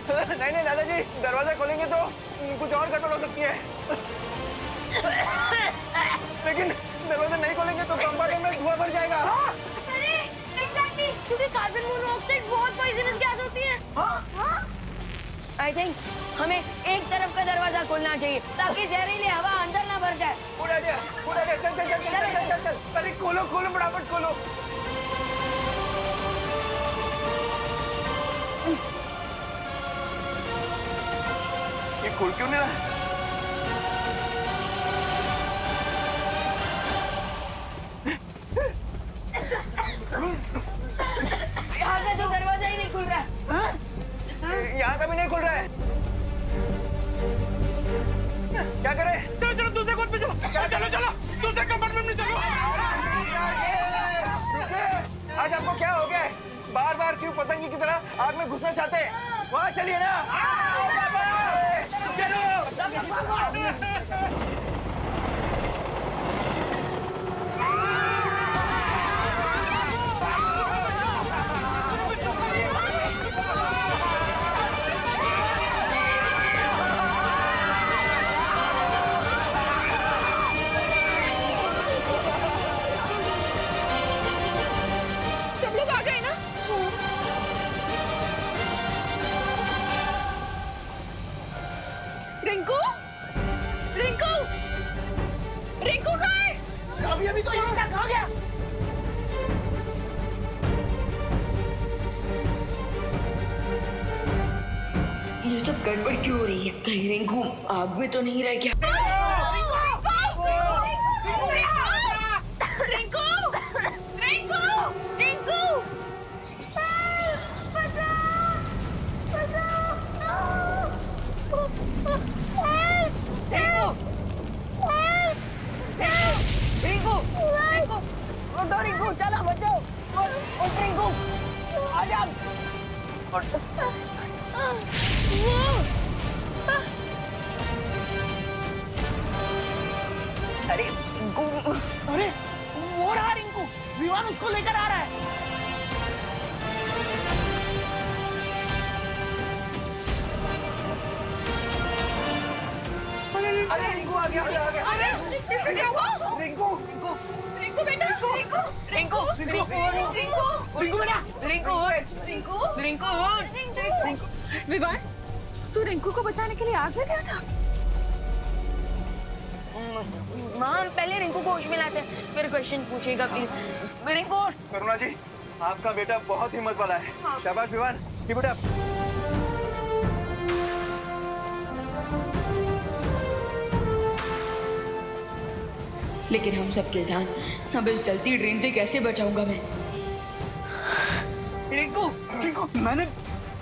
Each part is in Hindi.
नहीं नहीं दादाजी, दरवाजा खोलेंगे तो कुछ और गड़बड़ हो सकती है। लेकिन दरवाजा नहीं खोलेंगे तो कंपार्टमेंट में धुआं भर जाएगा। अरे एग्जैक्टली, क्योंकि कार्बन मोनोऑक्साइड बहुत पॉइजनस गैस होती है। आई थिंक हमें एक तरफ का दरवाजा खोलना चाहिए ताकि जहरीली हवा अंदर ना भर जाए। उड़ा दिया, चल चल चल चल चल चल चल। अरे खोलो खोलो फटाफट खोलो। ये खोल क्यों नहीं रहा? यहाँ का जो दरवाजा ही नहीं खुल रहा है। यहाँ का भी नहीं खुल रहा है। क्या करें? चलो चलो दूसरे कोच पे चलो। चलो चलो दूसरे कंपार्टमेंट में चलो। आज आपको क्या हो गया? बार बार क्यों पतंगी की तरह आग में घुसना चाहते हैं? वहाँ चलिए ना। चलो। सब लोग आ गए ना? रिंकू, रिंकू, रिंकू कहाँ है? अभी अभी तो यहाँ तक आ गया। ये सब गड़बड़ क्यों हो रही है? कहीं रिंकू आग में तो नहीं रह गया? रिंकू, रिंकू, रिंकू, रिंकू, रिंकू, उठो रिंकू, चलो बचाओ, उठ रिंकू, आजा। अरे रिंकू, अरे वो रहा रिंकू, विवान उसको लेकर आ रहा है। अरे रिंकू आ गया, आ गया। अरे रिंकू, रिंकू, रिंकू बेटा, रिंकू, रिंकू, रिंकू, रिंकू, रिंकू बेटा, रिंकू, रिंकू, रिंकू, विवान, तू रिंकू को बचाने के लिए आग में गया था? माँ पहले रिंकू को होश में लाते हैं, फिर क्वेश्चन पूछेगा प्लीज। रिंकू करुणा जी, आपका बेटा बहुत हिम्मत वाला है। शाबाश विवान, कीप इट अप। लेकिन हम सबके जान अब इस जलती ट्रेन से कैसे बचाऊंगा मैं? रिंकू, रिंकू, मैंने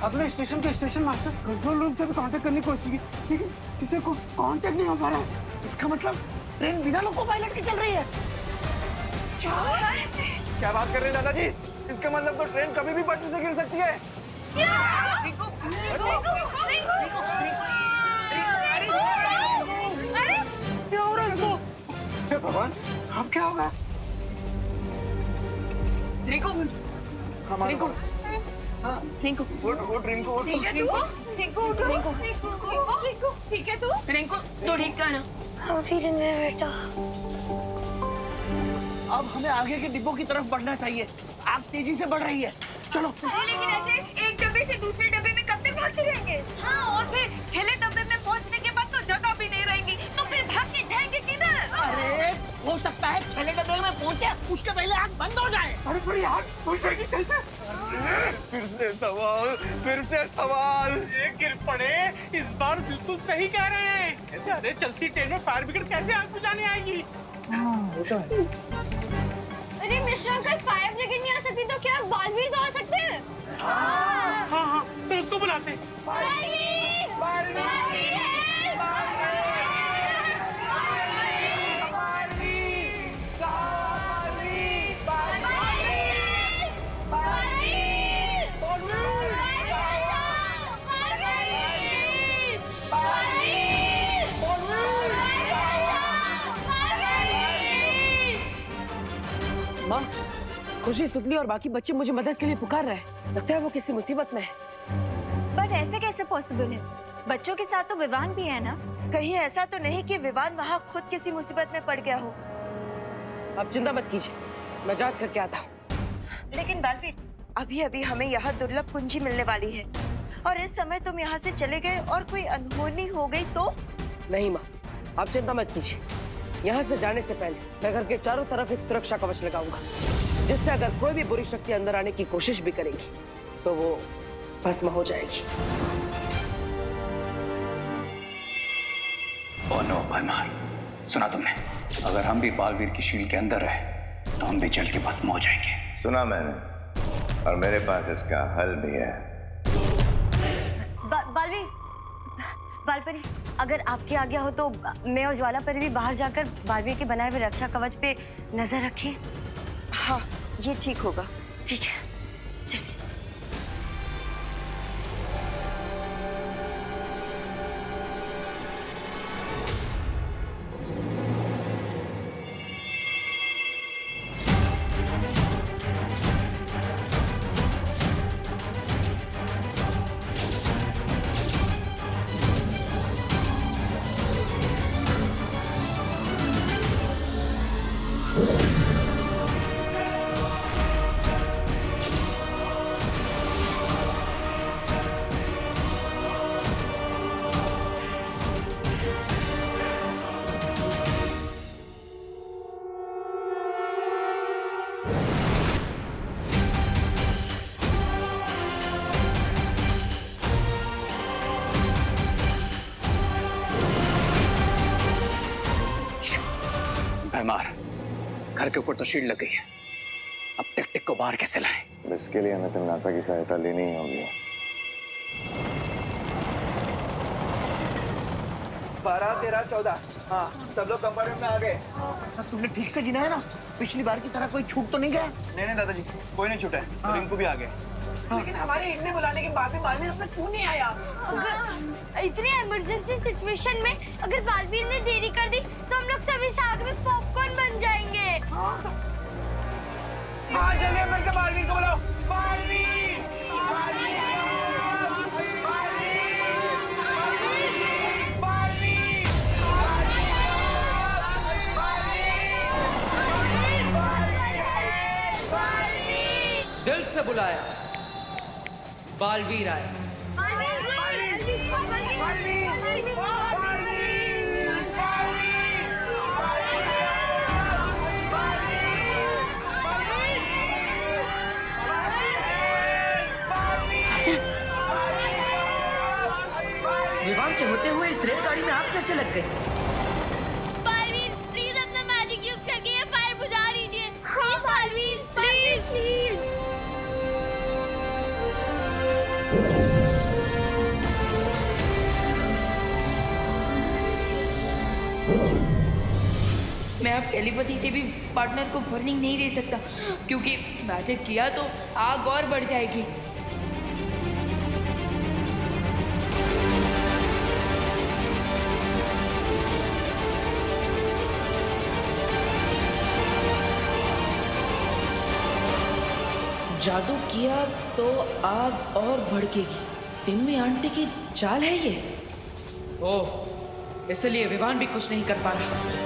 अपने स्टेशन के स्टेशन मास्टर कंट्रोल रूम से भी कांटेक्ट करने की कोशिश की, लेकिन किसी को कांटेक्ट नहीं हो पा रहा है। इसका मतलब ट्रेन बिना लोको पायलट के चल रही है। क्या बात कर रहे हैं दादाजी? इसका मतलब तो ट्रेन कभी भी पटरी से गिर सकती है। रिंकू, रिंकू, रिंकू, रिंकू, अरे क्या हो रहा है इसको? हे भगवान, अब क्या होगा? रिंकू, रिंकू, रिंकू, उठ रिंकू, उठ। ठीक है तू? रिंकू, रिंकू, रिंकू, ठीक है तू? रिंकू तो ठीक था ना? हम फीलेंगे बेटा। अब हमें आगे के डिब्बों की तरफ बढ़ना चाहिए। आग तेजी से बढ़ रही है। चलो। लेकिन ऐसे एक डब्बे से दूसरे डब्बे में कब तक भागते रहेंगे? हाँ, और फिर छले डब्बे में पहुंचने के बाद तो जगह भी नहीं रहेगी, तो फिर भाग के जाएंगे किधर? अरे हो सकता है छले डब्बे में पहुंचे उसके पहले आग बंद हो जाए। अरे फिर आग पहुंचेगी कैसे? फिर से सवाल। गिर पड़े, इस बार बिल्कुल सही कह रहे हैं। अरे चलती ट्रेन में फायर ब्रिगेड कैसे आग बुझाने आएगी? अरे मिश्रा अंकल, फायर ब्रिगेड नहीं आ सकती तो क्या बालवीर तो आ सकते हैं? हाँ हाँ, चलो उसको बुलाते हैं। बालवीर! बालवीर है! माँ, खुशी, सुतली और बाकी बच्चे मुझे मदद के लिए पुकार रहे हैं। लगता है वो किसी मुसीबत में है। बट ऐसे ऐसे कैसे पॉसिबल है? बच्चों के साथ तो विवान भी है ना? कहीं ऐसा तो नहीं कि विवान वहाँ खुद किसी मुसीबत में पड़ गया हो। आप चिंता मत कीजिए, मैं जांच करके आता हूँ। लेकिन बालवीर, अभी अभी हमें यहाँ दुर्लभ कुंजी मिलने वाली है, और इस समय तुम यहाँ से चले गए और कोई अनहोनी हो गई तो? नहीं माँ, आप चिंता मत कीजिए। यहाँ से जाने से पहले मैं घर के चारों तरफ एक सुरक्षा कवच लगाऊंगा, जिससे अगर कोई भी बुरी शक्ति अंदर आने की कोशिश भी करेगी तो वो भस्म हो जाएगी। ओह नो भरमार, सुना तुमने? अगर हम भी बालवीर की शील के अंदर रहे तो हम भी जल के भस्म हो जाएंगे। सुना मैंने, और मेरे पास इसका हल भी है। बालवीर, बालपरी, अगर आपकी आज्ञा हो तो मैं और ज्वाला परी भी बाहर जाकर बालवीर के बनाए हुए रक्षा कवच पे नजर रखें। हाँ, ये ठीक होगा। ठीक है, चलिए। भरमार, घर के ऊपर तो शील्ड लग गई है, अब टिक टिक को बाहर कैसे लाएं? इसके लिए हमें तिमनासा की सहायता लेनी ही होगी। 12, 13, 14। हाँ, सब लोग कंपार्टमेंट में आ गए। तुमने ठीक से गिना है ना? पिछली बार की तरह कोई छूट तो नहीं गया? नहीं दादाजी, कोई नहीं छूटा है। रिंकू भी आ गए। लेकिन हमारे इतने बुलाने के बाद भी बालवीर अपना क्यों नहीं आया? अगर इतनी इमरजेंसी सिचुएशन में अगर बालवीर ने देरी कर दी तो हम लोग सभी साथ में पॉपकॉर्न बन जाएंगे। हाँ, जल्दी मिलकर बालवीर को बुलाओ। बालवीर! बालवीर! दिल से बुलाया, बालवीर आए। विवान के होते हुए इस रेलगाड़ी में आप कैसे लग गए? बालवीर, प्लीज अपना मैजिक यूज करके ये फायर बुझा दीजिए। Please Baalveer, please please. मैं अब टेलीपैथी से भी पार्टनर को वार्निंग नहीं दे सकता, क्योंकि मैजिक किया तो आग और बढ़ जाएगी। जादू किया तो आग और भड़केगी। तिम्मी आंटी की चाल है ये। ओह, इसलिए विवान भी कुछ नहीं कर पा रहा।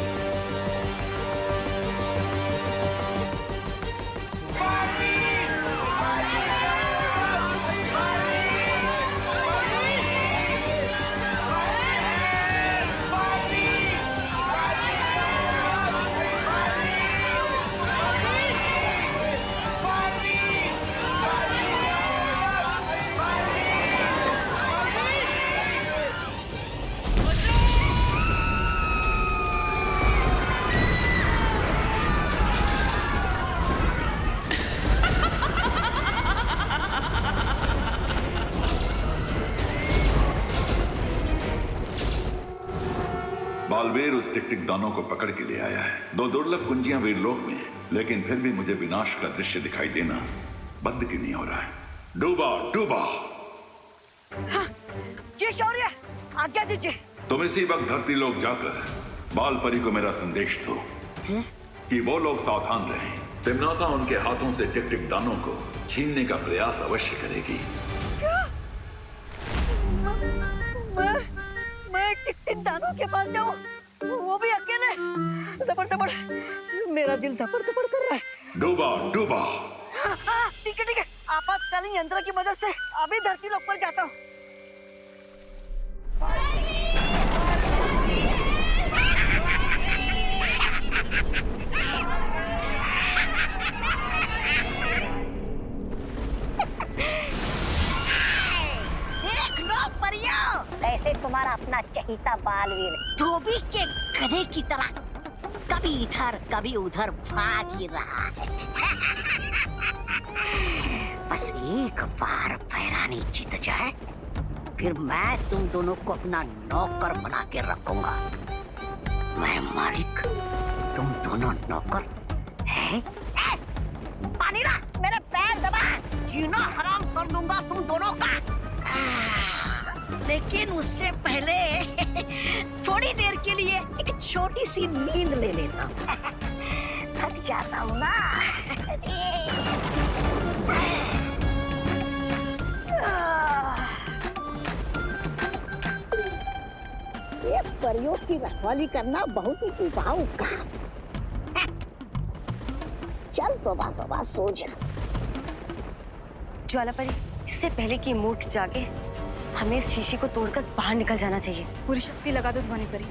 बालवीर उस टिक-टिक दानों को पकड़ के ले आया है। 2 दुर्लभ कुंजियां वीरलोक में, लेकिन फिर भी मुझे विनाश का दृश्य दिखाई देना बंद क्यों नहीं हो रहा है? डूबा डूबा। हाँ, ये शौर्य, आज्ञा दीजिए। तुम इसी वक्त धरती लोक जाकर बाल परी को मेरा संदेश दो कि वो लोग सावधान रहें। तिमनासा उनके हाथों से टिक-टिक दानों को छीनने का प्रयास अवश्य करेगी। इन दानों के पास जाऊं, वो भी अकेले। दबड़ दबड़, मेरा दिल दबड़ दबड़ कर रहा है। डूबा डूबा। ठीक है, आपातकालीन यंत्र की मदद से अभी धरती लोक पर जाता हूँ। देख लो परियों, ऐसे तुम्हारा अपना चहीता बालवीर धोबी के गधे की तरह कभी इधर कभी उधर भाग ही रहा है। बस एक बार पैरानी जीत जाए, फिर मैं तुम दोनों को अपना नौकर बना के रखूंगा। मैं मालिक, तुम दोनों नौकर हैं? पानी ला, मेरे पैर दबा, जीना हराम कर दूंगा तुम दोनों का। लेकिन उससे पहले थोड़ी देर के लिए एक छोटी सी नींद ले लेता हूँ। थक जाता हूँ ना। ये परियों की रखवाली करना बहुत ही उबाऊ काम है। चल तोबा सो जा। ज्वालापरी, इससे पहले कि मूर्ख जागे, हमें इस शीशी को तोड़कर बाहर निकल जाना चाहिए। पूरी शक्ति लगा दो ध्वनिपरी।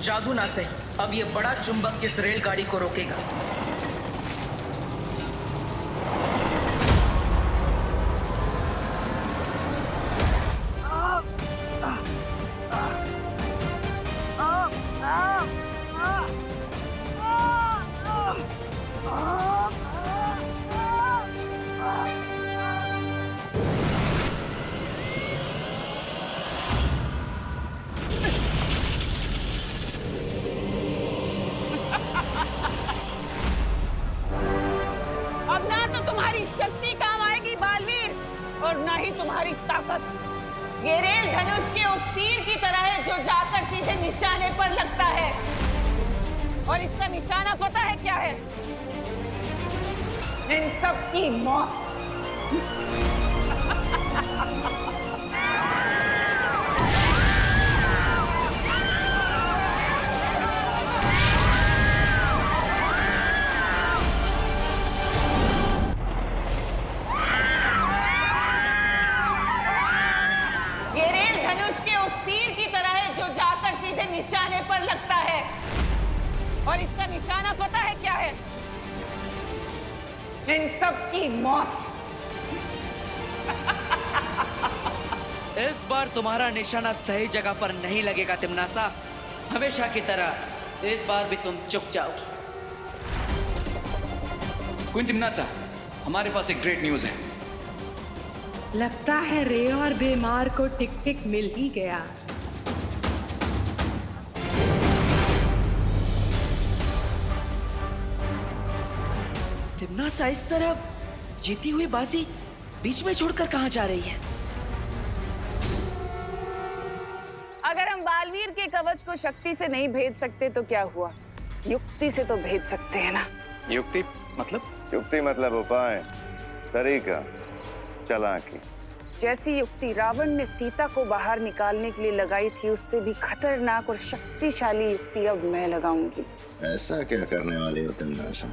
जादू ना से अब ये बड़ा चुंबक इस रेलगाड़ी को रोकेगा। अब ना तो तुम्हारी शक्ति काम आएगी बालवीर, और ना ही तुम्हारी ताकत। ये रेल धनुष के उस तीर की तरह है जो जाकर सीधे निशाने पर लगता है। और इसका निशाना पता है क्या है? इन सब की मौत। निशाने पर लगता है, और इसका निशाना पता है क्या है? इन सब की मौत। इस बार तुम्हारा निशाना सही जगह पर नहीं लगेगा तिम्नासा। हमेशा की तरह इस बार भी तुम चुक जाओगी। क्वीन तिम्नासा, हमारे पास एक ग्रेट न्यूज है। लगता है रे और बीमार को टिक टिक मिल ही गया। तिम्नासा इस तरह जीती हुई बाजी बीच में छोड़कर कहां जा रही है? अगर हम बालवीर के कवच को शक्ति से नहीं भेद सकते तो क्या हुआ, युक्ति से तो भेद सकते हैं ना। युक्ति मतलब? युक्ति मतलब उपाय, तरीका, चालाकी। जैसी युक्ति रावण ने सीता को बाहर निकालने के लिए लगाई थी, उससे भी खतरनाक और शक्तिशाली युक्ति अब मैं लगाऊंगी। ऐसा क्या करने वाली हो तिम्नासा?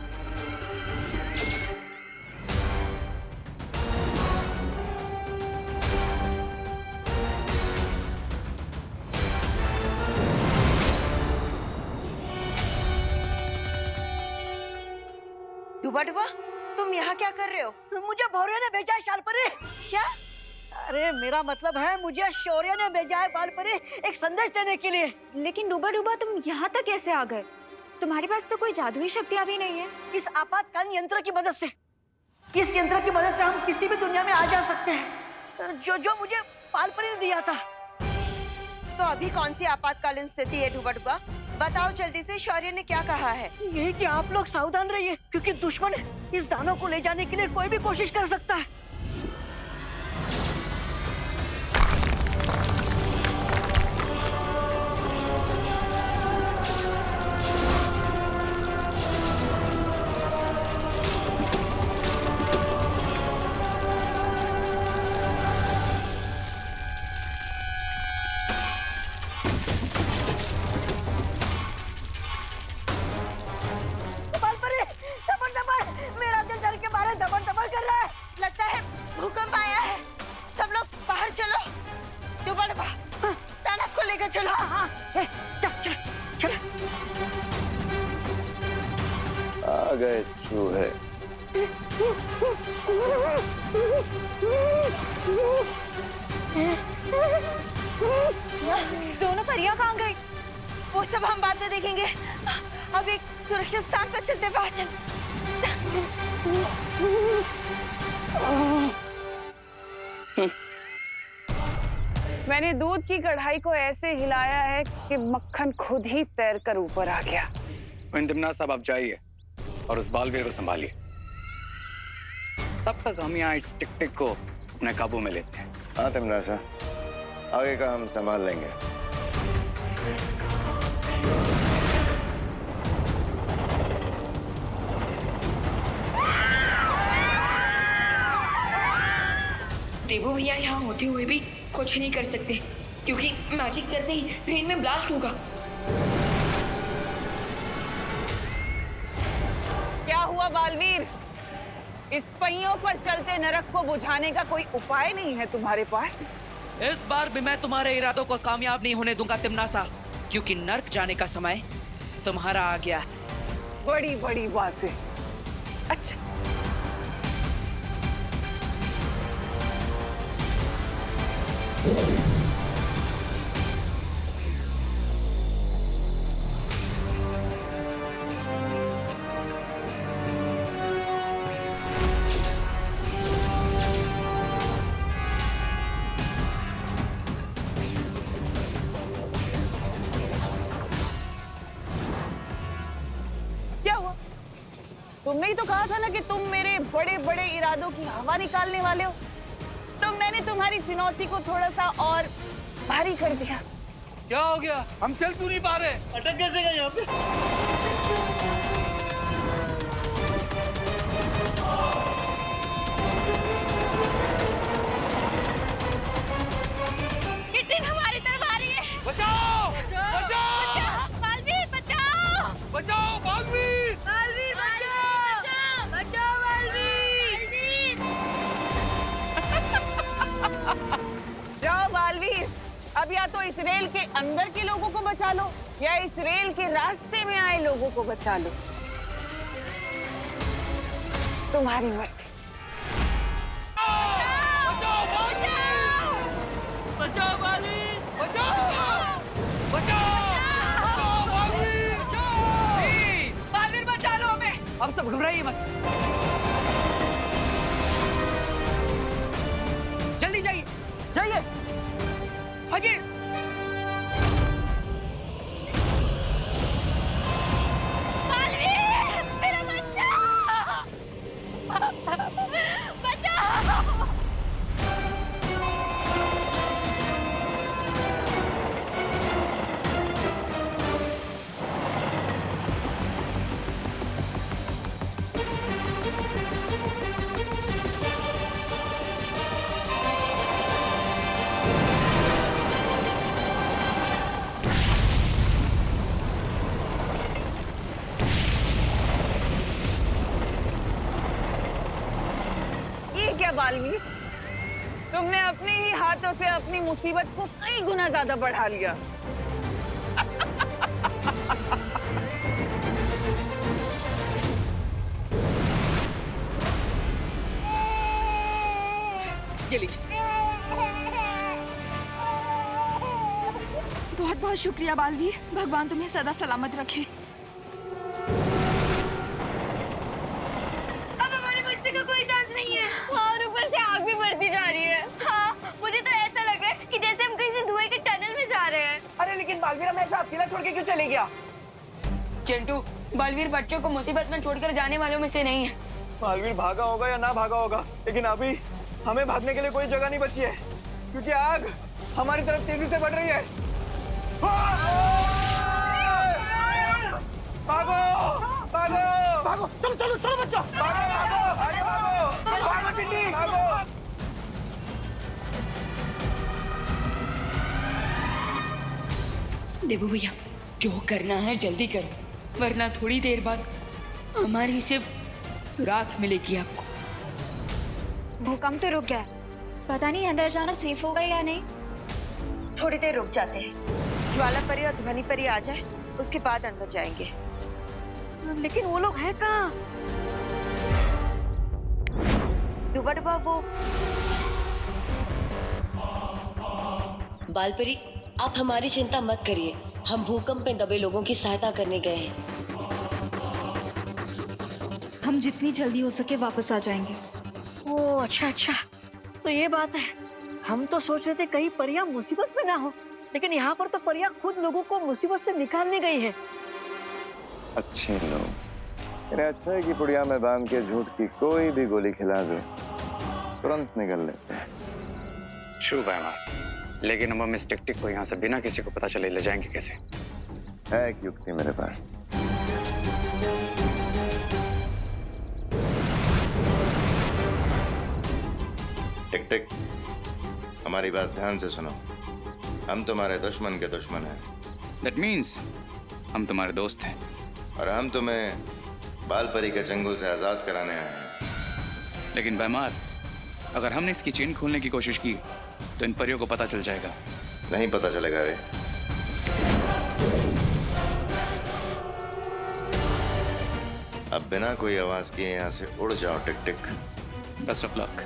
डुबा डुबा, तुम यहाँ क्या कर रहे हो? मुझे भौरे ने भेजा है शालपरी। क्या? अरे मेरा मतलब है, मुझे शौर्य ने भेजा है बालपरी एक संदेश देने के लिए। लेकिन डूबा डूबा, तुम यहाँ तक कैसे आ गए? तुम्हारे पास तो कोई जादुई शक्तियाँ भी नहीं है। इस आपातकालीन यंत्र की मदद से, इस यंत्र की मदद से हम किसी भी दुनिया में आ जा सकते हैं, जो मुझे बालपरी ने दिया था। तो अभी कौन सी आपातकालीन स्थिति है डुबा डुबा? बताओ जल्दी से, शौर्य ने क्या कहा है? यही कि आप लोग सावधान रहिए, क्योंकि दुश्मन इस दानव को ले जाने के लिए कोई भी कोशिश कर सकता है। गए चूहे। दोनों परियां कहाँ गई? वो सब हम बाद में देखेंगे। अब एक सुरक्षित स्थान पर चलते हैं। चल। मैंने दूध की कढ़ाई को ऐसे हिलाया है कि मक्खन खुद ही तैर कर ऊपर आ गया। तिमना साहब आप जाइए और उस बालवीर को संभालिए। तब तक हम यहाँ इस टिक-टिक को अपने काबू में लेते हैं। हाँ तिमना साहब, आगे का हम संभाल लेंगे। देवो भैया यहाँ होते हुए भी कुछ नहीं कर सकते क्योंकि मैजिक करते ही ट्रेन में ब्लास्ट होगा। क्या हुआ बालवीर? इस पहियों पर चलते नरक को बुझाने का कोई उपाय नहीं है तुम्हारे पास? इस बार भी मैं तुम्हारे इरादों को कामयाब नहीं होने दूंगा तिमनासा, क्योंकि नर्क जाने का समय तुम्हारा आ गया। बड़ी बड़ी बातें। अच्छा, क्या हुआ? तुमने ही तो कहा था ना कि तुम मेरे बड़े बड़े इरादों की हवा निकालने वाले हो। तो मैंने तुम्हारी चुनौती को थोड़ा सा और भारी कर दिया। क्या हो गया? हम चल क्यों नहीं पा रहे? अटक कैसे गए यहाँ पे? ये ट्रेन हमारी तरफ आ रही है। बचाओ! बचाओ! बचाओ! बालवीर बचाओ! बचाओ बालवीर! बालवीर बचाओ! बचाओ बालवीर! जाओ बालवीर, अब या तो इस रेल के अंदर के लोगों को बचा लो या इस रेल के रास्ते में आए लोगों को बचा लो। तुम्हारी मर्जी। बचाओ बालवीर! बचाओ! बचाओ बालवीर! बालवीर बचा लो हमें। अब सब घबराइए मत, जल्दी जाइए जाइए, भागिए। बालवीर मेरा बच्चा! बचाओ! ये क्या बालवीर, तुमने अपने ही हाथों से अपनी मुसीबत को कई गुना ज्यादा बढ़ा लिया। ये लीजिए। बहुत बहुत शुक्रिया बालवीर, भगवान तुम्हें सदा सलामत रखे। अब हमारे बच्चे का कोई चांस नहीं है और ऊपर से आग भी बढ़ती जा रही है। हाँ, मुझे तो ऐसा लग रहा है कि जैसे हम किसी धुएं के टनल में जा रहे हैं। अरे लेकिन बालवीर हमें ऐसा अकेला छोड़ के क्यों चले गया? चिंटू, बालवीर बच्चों को मुसीबत में छोड़कर जाने वालों में से नहीं है। बालवीर भागा होगा या ना भागा होगा, लेकिन अभी हमें भागने के लिए कोई जगह नहीं बची है क्योंकि आग हमारी तरफ तेजी से बढ़ रही है। भागो! भागो! भागो! चलो चलो चलो बच्चों! भागो! भागो! आगे भागो! भागो टिड्डी! भागो! देवो भैया, जो करना है जल्दी करो, वरना थोड़ी देर बाद हमारी सिर्फ राख मिलेगी आपको। भूकंप तो रुक गया, पता नहीं अंदर जाना सेफ होगा या नहीं। थोड़ी देर रुक जाते हैं, ज्वाला परी और ध्वनि परी आ जाए, उसके बाद अंदर जाएंगे। लेकिन वो लोग हैं कहाँ? डूबा डूबा वो बालपरी, आप हमारी चिंता मत करिए, हम भूकंप में दबे लोगों की सहायता करने गए हैं। हम जितनी जल्दी हो सके वापस आ जाएंगे। ओह अच्छा अच्छा, तो ये बात है। हम तो सोच रहे थे कहीं परियां मुसीबत में ना हो, लेकिन यहाँ पर तो परियां खुद लोगों को मुसीबत से निकालने गई है। अच्छे लोग। इन्हें अच्छा है कि पुड़िया में बांध के झूठ की कोई भी गोली खिला दो, तुरंत निकल लेते हैं। ट्रू बैमा, लेकिन हम इस टिक को यहाँ से बिना किसी को पता चले ले जाएंगे कैसे? है एक युक्ति मेरे पास। टिक टिक, हमारी बात ध्यान से सुनो। हम तुम्हारे दुश्मन के दुश्मन हैं। That means हम तुम्हारे दोस्त हैं। और हम तुम्हें बालपरी के चंगुल से आजाद कराने आए हैं। लेकिन बैमार, अगर हमने इसकी चेन खोलने की कोशिश की तो इन परियों को पता चल जाएगा। नहीं पता चलेगा रे। अब बिना कोई आवाज किए यहाँ से उड़ जाओ टिक टिक। Best of luck.